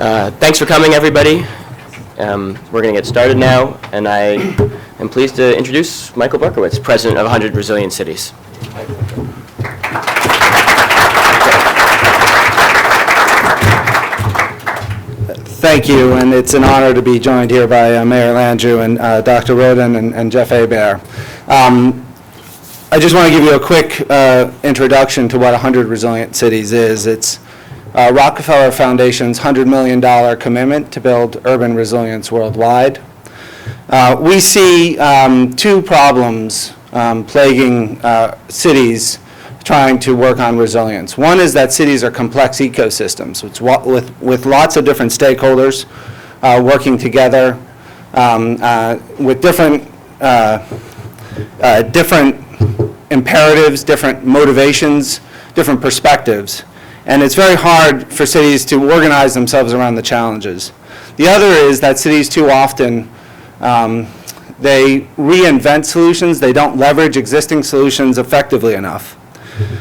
Thanks for coming, everybody. We're going to get started now, and I am pleased to introduce Michael Berkowitz, President of 100 Resilient Cities. Thank you, and it's an honor to be joined here by Mayor Landrieu and Dr. Roden and Jeff Hebert. I just want to give you a quick introduction to what 100 Resilient Cities is. It's Rockefeller Foundation's $100 million commitment to build urban resilience worldwide. We see two problems plaguing cities trying to work on resilience. One is that cities are complex ecosystems with lots of different stakeholders working together with different imperatives, different motivations, different perspectives. And it's very hard for cities to organize themselves around the challenges. The other is that cities too often, they reinvent solutions. They don't leverage existing solutions effectively enough.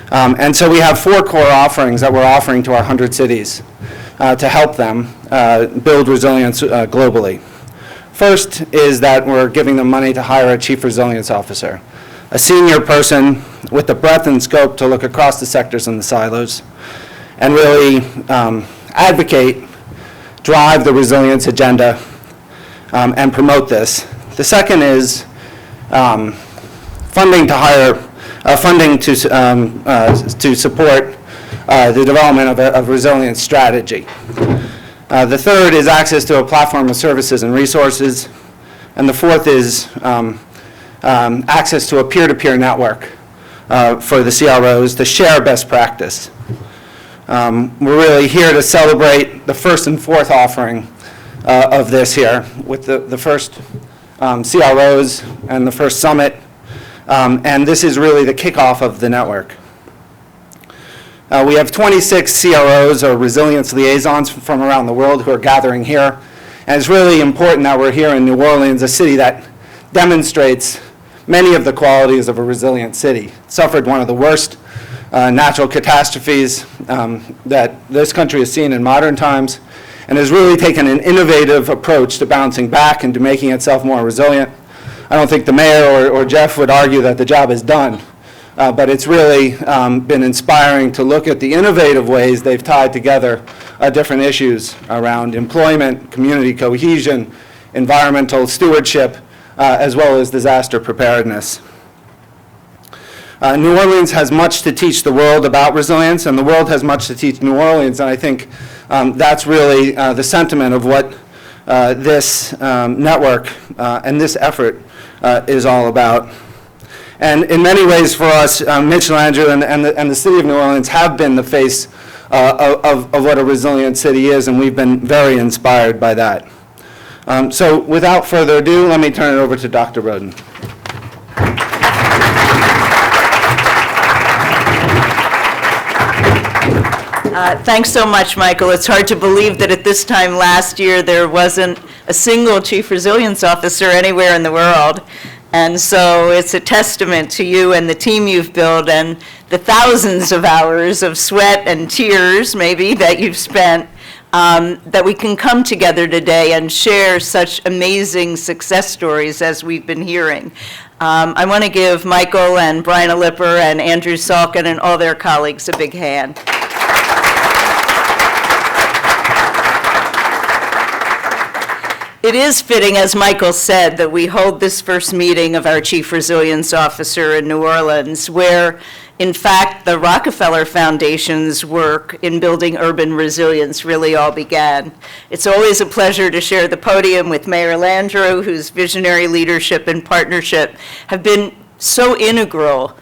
And so we have four core offerings that we're offering to our 100 cities to help them build resilience globally. First is that we're giving them money to hire a chief resilience officer, a senior person with the breadth and scope to look across the sectors and the silos and really advocate, drive the resilience agenda, and promote this. The second is funding to support the development of a resilience strategy. The third is access to a platform of services and resources. And the fourth is access to a peer-to-peer network for the CROs to share best practice. We're really here to celebrate the first and fourth offering of this here with the first CROs and the first summit. And this is really the kickoff of the network. We have 26 CROs or resilience liaisons from around the world who are gathering here. And it's really important that we're here in New Orleans, a city that demonstrates many of the qualities of a resilient city. It suffered one of the worst natural catastrophes that this country has seen in modern times, and has really taken an innovative approach to bouncing back and to making itself more resilient. I don't think the mayor or Jeff would argue that the job is done, but it's really been inspiring to look at the innovative ways they've tied together different issues around employment, community cohesion, environmental stewardship, as well as disaster preparedness. New Orleans has much to teach the world about resilience, and the world has much to teach New Orleans, and I think that's really the sentiment of what this network and this effort is all about. And in many ways for us, Mitch Landrieu and the city of New Orleans have been the face of what a resilient city is, and we've been very inspired by that. So without further ado, let me turn it over to Dr. Roden. Thanks so much, Michael. It's hard to believe that at this time last year there wasn't a single chief resilience officer anywhere in the world. And so it's a testament to you and the team you've built and the thousands of hours of sweat and tears, maybe, that you've spent, that we can come together today and share such amazing success stories as we've been hearing. I want to give Michael and Brian Alipper and Andrew Salkin and all their colleagues a big hand. It is fitting, as Michael said, that we hold this first meeting of our Chief Resilience Officer in New Orleans, where, in fact, the Rockefeller Foundation's work in building urban resilience really all began. It's always a pleasure to share the podium with Mayor Landrieu, whose visionary leadership and partnership have been so integral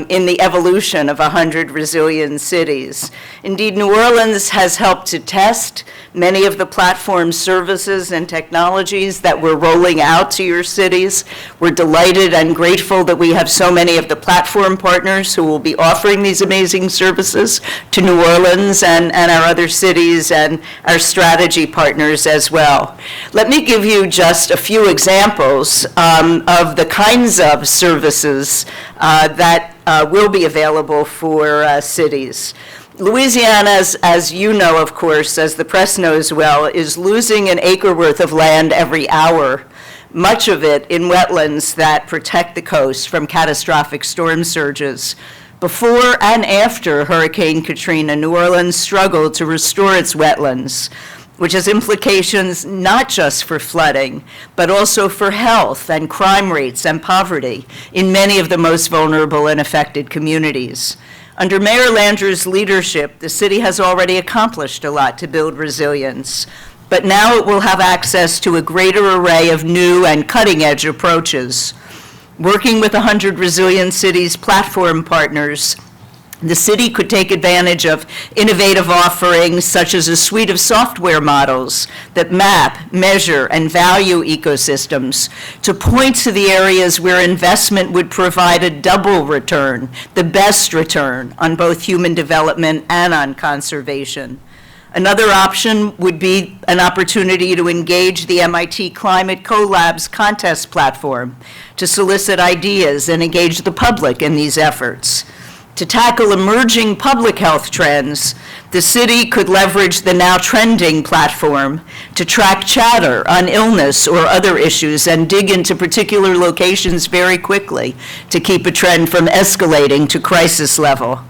in the evolution of 100 resilient cities. Indeed, New Orleans has helped to test many of the platform services and technologies that we're rolling out to your cities. We're delighted and grateful that we have so many of the platform partners who will be offering these amazing services to New Orleans and our other cities and our strategy partners as well. Let me give you just a few examples of the kinds of services that will be available for cities. Louisiana, as you know, of course, as the press knows well, is losing an acre worth of land every hour, much of it in wetlands that protect the coast from catastrophic storm surges. Before and after Hurricane Katrina, New Orleans struggled to restore its wetlands, which has implications not just for flooding, but also for health and crime rates and poverty in many of the most vulnerable and affected communities. Under Mayor Landrieu's leadership, the city has already accomplished a lot to build resilience, but now it will have access to a greater array of new and cutting-edge approaches. Working with 100 Resilient Cities platform partners, the city could take advantage of innovative offerings such as a suite of software models that map, measure, and value ecosystems to point to the areas where investment would provide a double return, the best return on both human development and on conservation. Another option would be an opportunity to engage the MIT Climate Collabs contest platform to solicit ideas and engage the public in these efforts. To tackle emerging public health trends, the city could leverage the Now Trending platform to track chatter on illness or other issues and dig into particular locations very quickly to keep a trend from escalating to crisis level.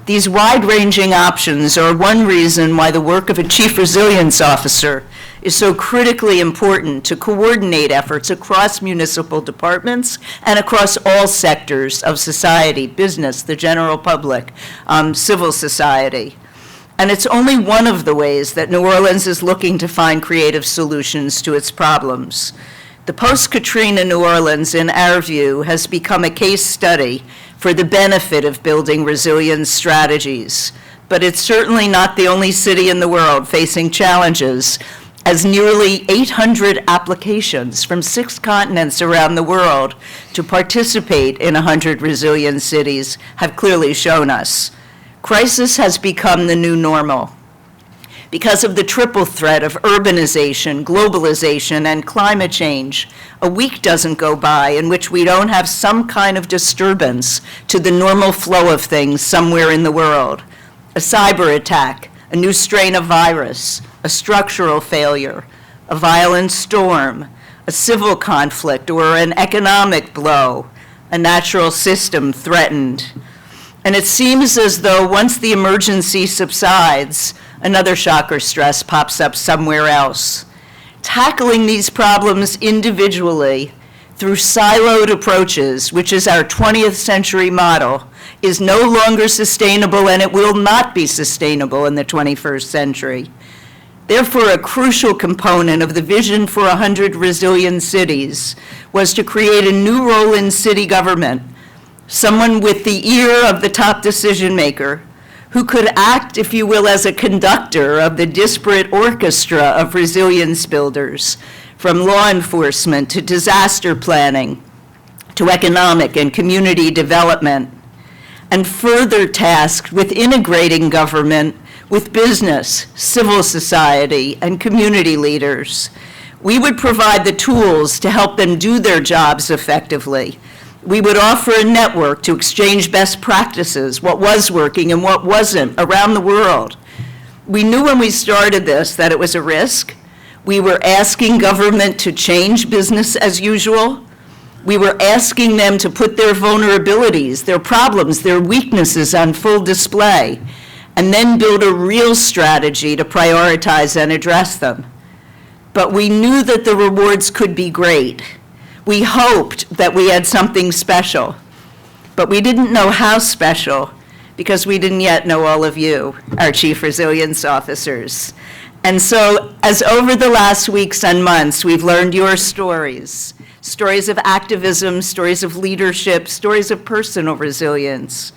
These wide-ranging options are one reason why the work of a Chief Resilience Officer is so critically important to coordinate efforts across municipal departments and across all sectors of society, business, the general public, civil society. And it's only one of the ways that New Orleans is looking to find creative solutions to its problems. The post-Katrina New Orleans, in our view, has become a case study for the benefit of building resilience strategies. But it's certainly not the only city in the world facing challenges, as nearly 800 applications from 6 continents around the world to participate in 100 Resilient Cities have clearly shown us. Crisis has become the new normal. Because of the triple threat of urbanization, globalization, and climate change, a week doesn't go by in which we don't have some kind of disturbance to the normal flow of things somewhere in the world. A cyber attack, a new strain of virus, a structural failure, a violent storm, a civil conflict, or an economic blow, a natural system threatened. And it seems as though once the emergency subsides, another shock or stress pops up somewhere else. Tackling these problems individually through siloed approaches, which is our 20th century model, is no longer sustainable, and it will not be sustainable in the 21st century. Therefore, a crucial component of the vision for 100 Resilient Cities was to create a new role in city government, someone with the ear of the top decision maker, who could act, if you will, as a conductor of the disparate orchestra of resilience builders, from law enforcement to disaster planning, to economic and community development, and further tasked with integrating government with business, civil society, and community leaders. We would provide the tools to help them do their jobs effectively. We would offer a network to exchange best practices, what was working and what wasn't, around the world. We knew when we started this that it was a risk. We were asking government to change business as usual. We were asking them to put their vulnerabilities, their problems, their weaknesses on full display, and then build a real strategy to prioritize and address them. But we knew that the rewards could be great. We hoped that we had something special, but we didn't know how special because we didn't yet know all of you, our Chief Resilience Officers. And so, as over the last weeks and months, we've learned your stories, stories of activism, stories of leadership, stories of personal resilience.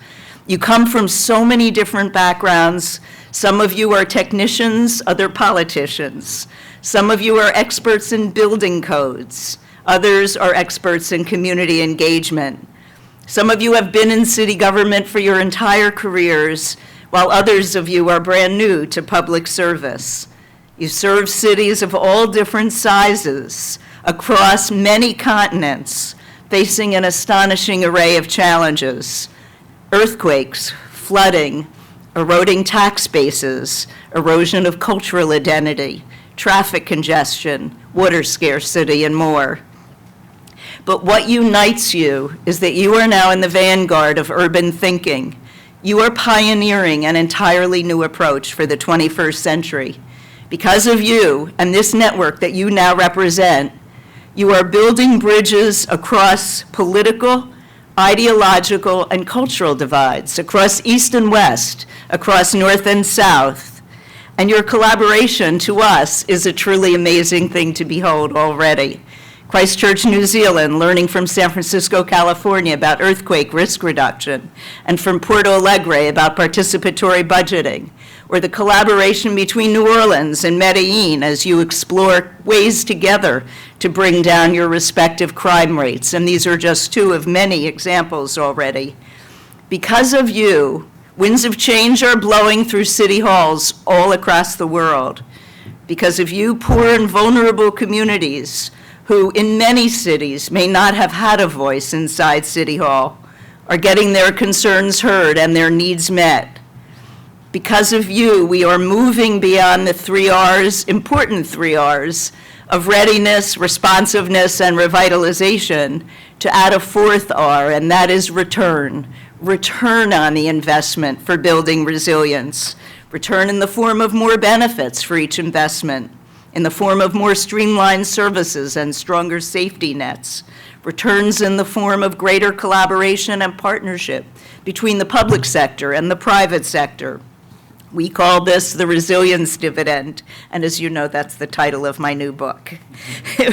You come from so many different backgrounds. Some of you are technicians, other politicians. Some of you are experts in building codes. Others are experts in community engagement. Some of you have been in city government for your entire careers, while others of you are brand new to public service. You serve cities of all different sizes across many continents, facing an astonishing array of challenges: earthquakes, flooding, eroding tax bases, erosion of cultural identity, traffic congestion, water scarcity, and more. But what unites you is that you are now in the vanguard of urban thinking. You are pioneering an entirely new approach for the 21st century. Because of you and this network that you now represent, you are building bridges across political, ideological, and cultural divides, across East and West, across North and South. And your collaboration to us is a truly amazing thing to behold already. Christchurch, New Zealand, learning from San Francisco, California about earthquake risk reduction, and from Porto Alegre about participatory budgeting, or the collaboration between New Orleans and Medellin as you explore ways together to bring down your respective crime rates. And these are just two of many examples already. Because of you, winds of change are blowing through city halls all across the world. Because of you, poor and vulnerable communities who in many cities may not have had a voice inside City Hall are getting their concerns heard and their needs met. Because of you, we are moving beyond the 3 R's, important 3 R's, of readiness, responsiveness, and revitalization to add a 4th R, and that is return. Return on the investment for building resilience. Return in the form of more benefits for each investment, in the form of more streamlined services and stronger safety nets. Returns in the form of greater collaboration and partnership between the public sector and the private sector. We call this the resilience dividend, and as you know, that's the title of my new book.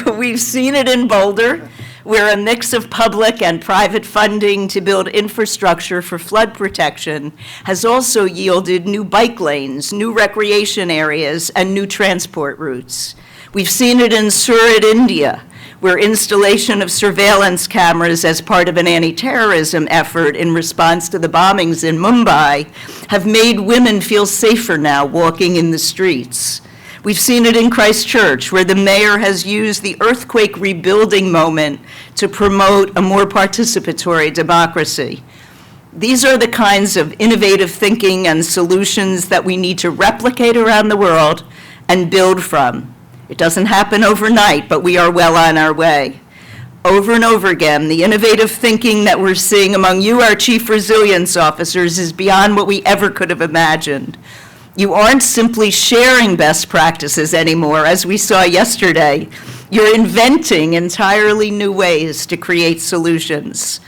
We've seen it in Boulder, where a mix of public and private funding to build infrastructure for flood protection has also yielded new bike lanes, new recreation areas, and new transport routes. We've seen it in Surat, India, where installation of surveillance cameras as part of an anti-terrorism effort in response to the bombings in Mumbai have made women feel safer now walking in the streets. We've seen it in Christchurch, where the mayor has used the earthquake rebuilding moment to promote a more participatory democracy. These are the kinds of innovative thinking and solutions that we need to replicate around the world and build from. It doesn't happen overnight, but we are well on our way. Over and over again, the innovative thinking that we're seeing among you, our chief resilience officers, is beyond what we ever could have imagined. You aren't simply sharing best practices anymore, as we saw yesterday. You're inventing entirely new ways to create solutions.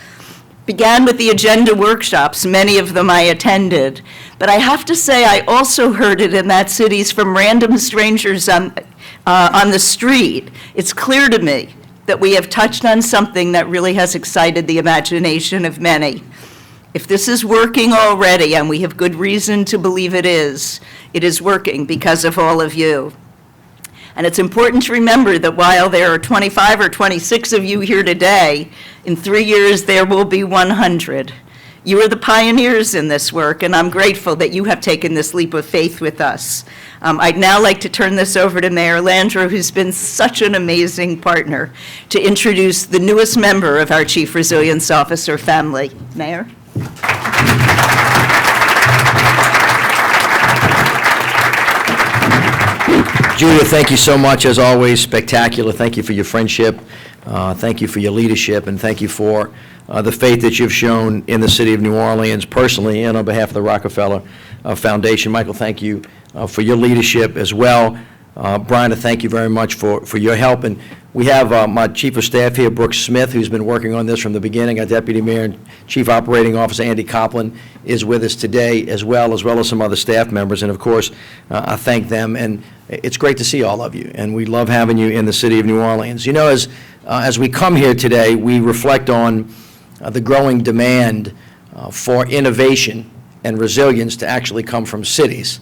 Began with the agenda workshops, many of them I attended, but I have to say I also heard it in that cities from random strangers on the street. It's clear to me that we have touched on something that really has excited the imagination of many. If this is working already, and we have good reason to believe it is working because of all of you. And it's important to remember that while there are 25 or 26 of you here today, in 3 years there will be 100. You are the pioneers in this work, and I'm grateful that you have taken this leap of faith with us. I'd now like to turn this over to Mayor Landrieu, who's been such an amazing partner, to introduce the newest member of our Chief Resilience Officer family. Mayor? Julia, thank you so much, as always, spectacular. Thank you for your friendship, thank you for your leadership, and thank you for the faith that you've shown in the city of New Orleans personally and on behalf of the Rockefeller Foundation. Michael, thank you for your leadership as well. Brian, thank you very much for your help. And we have my Chief of Staff here, Brooks Smith, who's been working on this from the beginning. Our Deputy Mayor and Chief Operating Officer, Andy Copeland, is with us today as well as some other staff members. And of course, I thank them. And it's great to see all of you. And we love having you in the city of New Orleans. You know, as we come here today, we reflect on the growing demand for innovation and resilience to actually come from cities.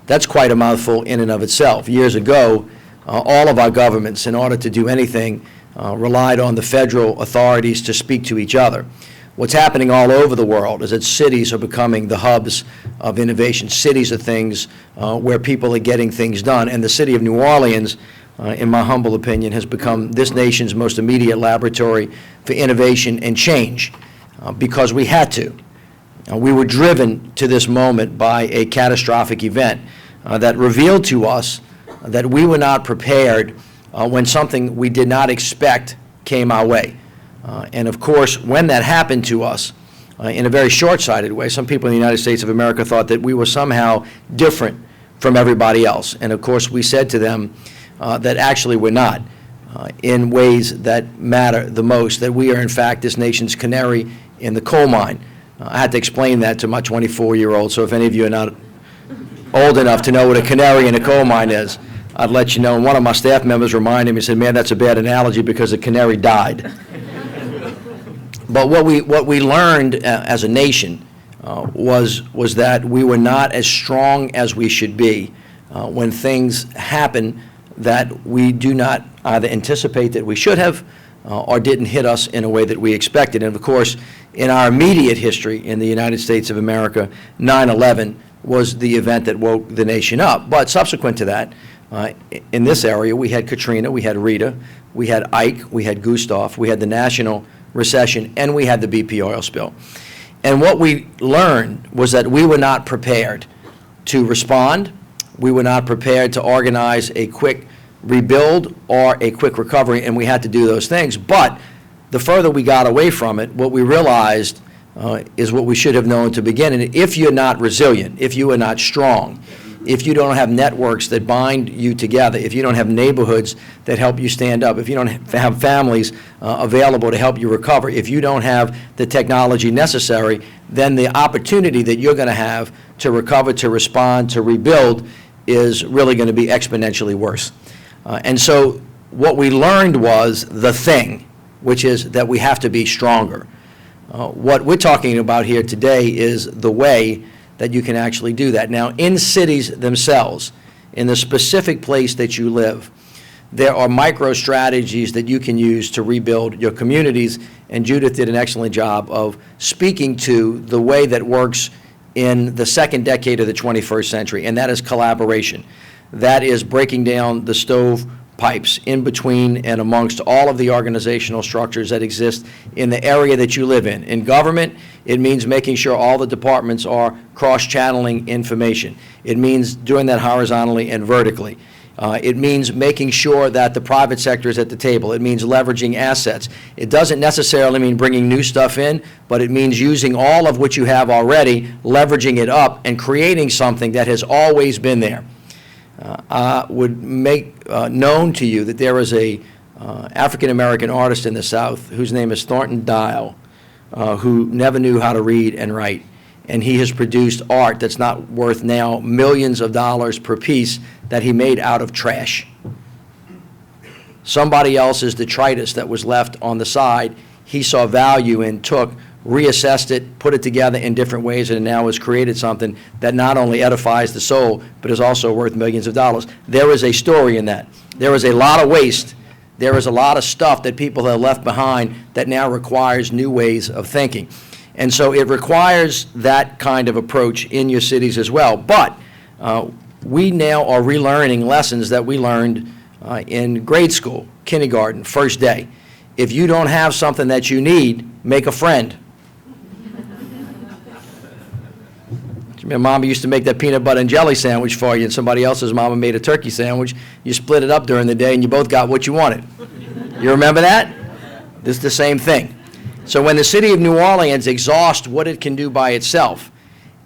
That's quite a mouthful in and of itself. Years ago, all of our governments, in order to do anything, relied on the federal authorities to speak to each other. What's happening all over the world is that cities are becoming the hubs of innovation. Cities are things where people are getting things done. And the city of New Orleans, in my humble opinion, has become this nation's most immediate laboratory for innovation and change because we had to. We were driven to this moment by a catastrophic event that revealed to us that we were not prepared when something we did not expect came our way. And of course, when that happened to us, in a very short-sighted way, some people in the United States of America thought that we were somehow different from everybody else. And of course, we said to them that actually we're not, in ways that matter the most, that we are in fact this nation's canary in the coal mine. I had to explain that to my 24-year-old, so if any of you are not old enough to know what a canary in a coal mine is, I'd let you know. And one of my staff members reminded me, said, "Man, that's a bad analogy because the canary died." But what we learned as a nation was that we were not as strong as we should be when things happen that we do not either anticipate that we should have or didn't hit us in a way that we expected. And of course, in our immediate history in the United States of America, 9/11 was the event that woke the nation up. But subsequent to that, in this area, we had Katrina, we had Rita, we had Ike, we had Gustav, we had the national recession, and we had the BP oil spill. And what we learned was that we were not prepared to respond. We were not prepared to organize a quick rebuild or a quick recovery, and we had to do those things. But the further we got away from it, what we realized is what we should have known to begin. And if you're not resilient, if you are not strong, if you don't have networks that bind you together, if you don't have neighborhoods that help you stand up, if you don't have families available to help you recover, if you don't have the technology necessary, then the opportunity that you're going to have to recover, to respond, to rebuild is really going to be exponentially worse. And so what we learned was the thing, which is that we have to be stronger. What we're talking about here today is the way that you can actually do that. Now, in cities themselves, in the specific place that you live, there are micro strategies that you can use to rebuild your communities, and Judith did an excellent job of speaking to the way that works in the second decade of the 21st century, and that is collaboration. That is breaking down the stovepipes in between and amongst all of the organizational structures that exist in the area that you live in. In government, it means making sure all the departments are cross-channeling information. It means doing that horizontally and vertically. It means making sure that the private sector is at the table. It means leveraging assets. It doesn't necessarily mean bringing new stuff in, but it means using all of what you have already, leveraging it up, and creating something that has always been there. I would make known to you that there is a African-American artist in the South whose name is Thornton Dial, who never knew how to read and write. And he has produced art that's not worth now millions of dollars per piece that he made out of trash. Somebody else's detritus that was left on the side, he saw value in, took, reassessed it, put it together in different ways, and now has created something that not only edifies the soul, but is also worth millions of dollars. There is a story in that. There is a lot of waste. There is a lot of stuff that people have left behind that now requires new ways of thinking. And so it requires that kind of approach in your cities as well. But we now are relearning lessons that we learned in grade school, kindergarten, first day. If you don't have something that you need, make a friend. Your mama used to make that peanut butter and jelly sandwich for you, and somebody else's mama made a turkey sandwich. You split it up during the day, and you both got what you wanted. You remember that? This is the same thing. So when the city of New Orleans exhausts what it can do by itself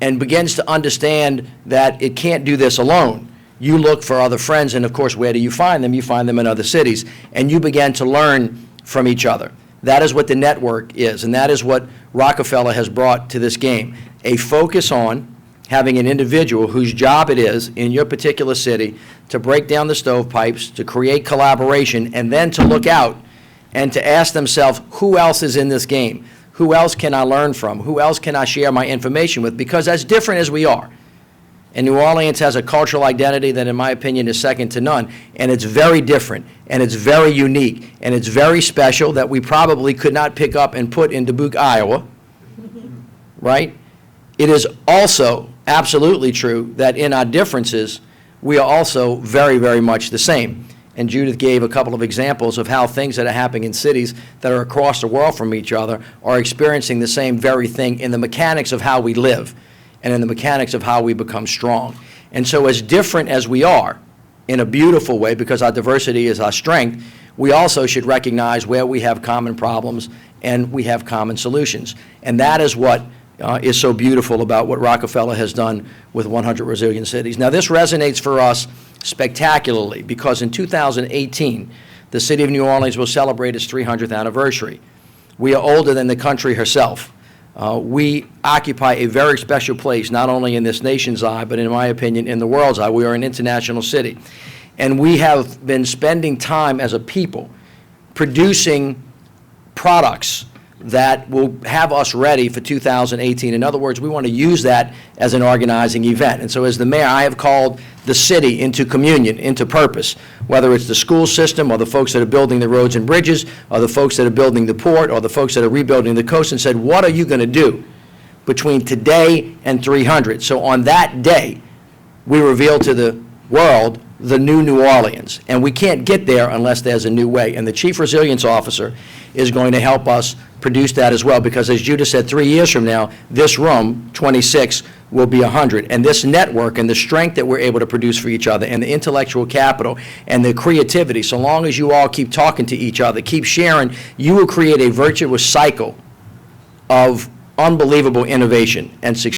and begins to understand that it can't do this alone, you look for other friends, and of course, where do you find them? You find them in other cities, and you begin to learn from each other. That is what the network is, and that is what Rockefeller has brought to this game. A focus on having an individual whose job it is in your particular city to break down the stovepipes, to create collaboration, and then to look out and to ask themselves, who else is in this game? Who else can I learn from? Who else can I share my information with? Because as different as we are, and New Orleans has a cultural identity that, in my opinion, is second to none, and it's very different, and it's very unique, and it's very special that we probably could not pick up and put in Dubuque, Iowa, right? It is also absolutely true that in our differences, we are also very, very much the same. and Judith gave a couple of examples of how things that are happening in cities that are across the world from each other are experiencing the same very thing in the mechanics of how we live and in the mechanics of how we become strong. And so as different as we are, in a beautiful way, because our diversity is our strength, we also should recognize where we have common problems and we have common solutions. And that is what is so beautiful about what Rockefeller has done with 100 Resilient Cities. Now, this resonates for us spectacularly because in 2018, the city of New Orleans will celebrate its 300th anniversary. We are older than the country herself. We occupy a very special place, not only in this nation's eye, but in my opinion, in the world's eye. We are an international city. And we have been spending time as a people producing products that will have us ready for 2018. In other words, we want to use that as an organizing event. And so as the mayor, I have called the city into communion, into purpose, whether it's the school system or the folks that are building the roads and bridges or the folks that are building the port or the folks that are rebuilding the coast, and said, what are you going to do between today and 300? So on that day, we reveal to the world the new New Orleans. And we can't get there unless there's a new way. And the Chief Resilience Officer is going to help us produce that as well, because as Judith said, 3 years from now, this room, 26, will be 100. And this network and the strength that we're able to produce for each other and the intellectual capital and the creativity, so long as you all keep talking to each other, keep sharing, you will create a virtuous cycle of unbelievable innovation and success.